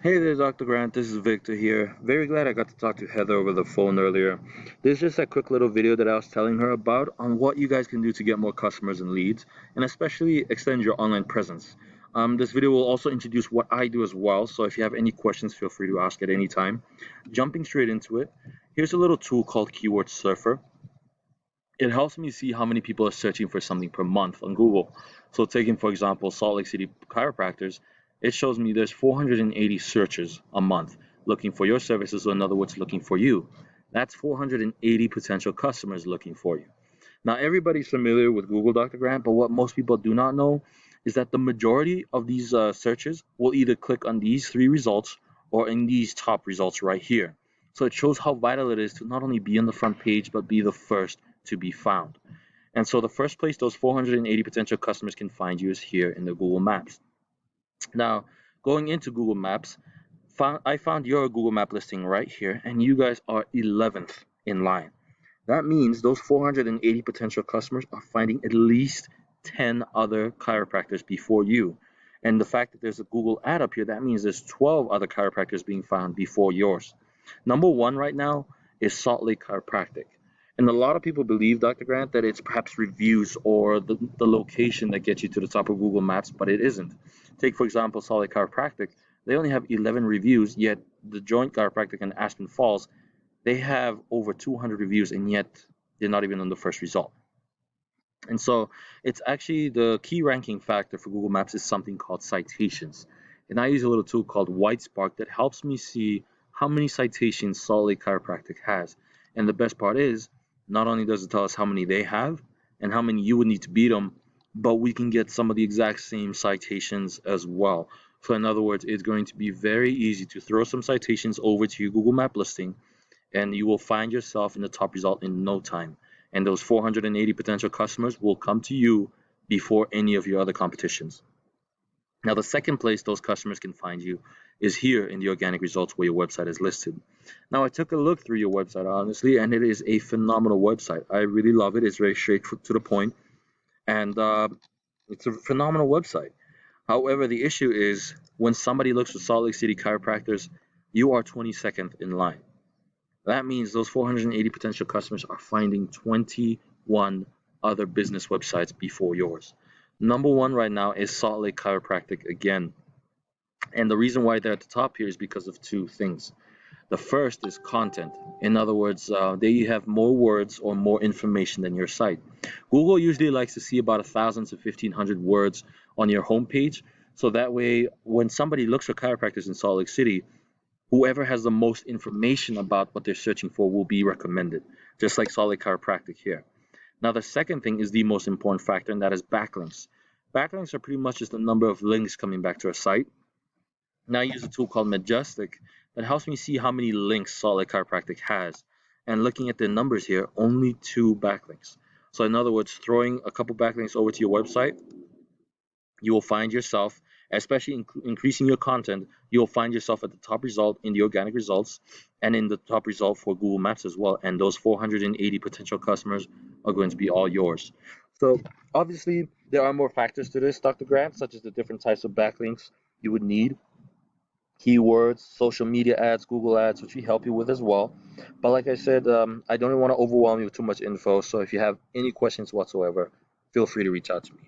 Hey there, Dr. Grant. This is Victor here. Very glad I got to talk to Heather over the phone earlier. This is just a quick little video that I was telling her about on what you guys can do to get more customers and leads, and especially extend your online presence. This video will also introduce what I do as well, so if you have any questions, feel free to ask at any time. Jumping straight into it, here's a little tool called Keyword Surfer. It helps me see how many people are searching for something per month on Google. So taking, for example, Salt Lake City chiropractors, it shows me there's 480 searches a month looking for your services, or in other words, looking for you. That's 480 potential customers looking for you. Now, everybody's familiar with Google, Dr. Grant, but what most people do not know is that the majority of these searches will either click on these three results or in these top results right here. So it shows how vital it is to not only be on the front page, but be the first to be found. And so the first place those 480 potential customers can find you is here in the Google Maps. Now, going into Google Maps, I found your Google Map listing right here, and you guys are 11th in line. That means those 480 potential customers are finding at least 10 other chiropractors before you. And the fact that there's a Google ad up here, that means there's 12 other chiropractors being found before yours. Number one right now is Salt Lake Chiropractic. And a lot of people believe, Dr. Grant, that it's perhaps reviews or the location that gets you to the top of Google Maps, but it isn't. Take, for example, Salt Lake Chiropractic. They only have 11 reviews, yet the Joint Chiropractic in Aspen Falls, they have over 200 reviews, and yet they're not even on the first result. And so it's actually the key ranking factor for Google Maps is something called citations. And I use a little tool called Whitespark that helps me see how many citations Salt Lake Chiropractic has. And the best part is, not only does it tell us how many they have and how many you would need to beat them, but we can get some of the exact same citations as well. So in other words, it's going to be very easy to throw some citations over to your Google Map listing, and you will find yourself in the top result in no time. And those 480 potential customers will come to you before any of your other competitions. Now, the second place those customers can find you is here in the organic results where your website is listed. Now, I took a look through your website, honestly, and it is a phenomenal website. I really love it. It's very straight to the point, and it's a phenomenal website. However, the issue is when somebody looks for Salt Lake City chiropractors, you are 22nd in line. That means those 480 potential customers are finding 21 other business websites before yours. Number one right now is Salt Lake Chiropractic again. And the reason why they're at the top here is because of two things. The first is content. In other words, they have more words or more information than your site. Google usually likes to see about 1,000 to 1,500 words on your homepage. So that way, when somebody looks for chiropractors in Salt Lake City, whoever has the most information about what they're searching for will be recommended, just like Salt Lake Chiropractic here. Now, the second thing is the most important factor, and that is backlinks. Backlinks are pretty much just the number of links coming back to a site. Now, I use a tool called Majestic that helps me see how many links Salt Lake Chiropractic has. And looking at the numbers here, only 2 backlinks. So in other words, throwing a couple backlinks over to your website, you will find yourself, especially increasing your content, you will find yourself at the top result in the organic results and in the top result for Google Maps as well. And those 480 potential customers are going to be all yours. So obviously, there are more factors to this, Dr. Grant, such as the different types of backlinks you would need, keywords, social media ads, Google ads, which we help you with as well. But like I said, I don't want to overwhelm you with too much info. So if you have any questions whatsoever, feel free to reach out to me.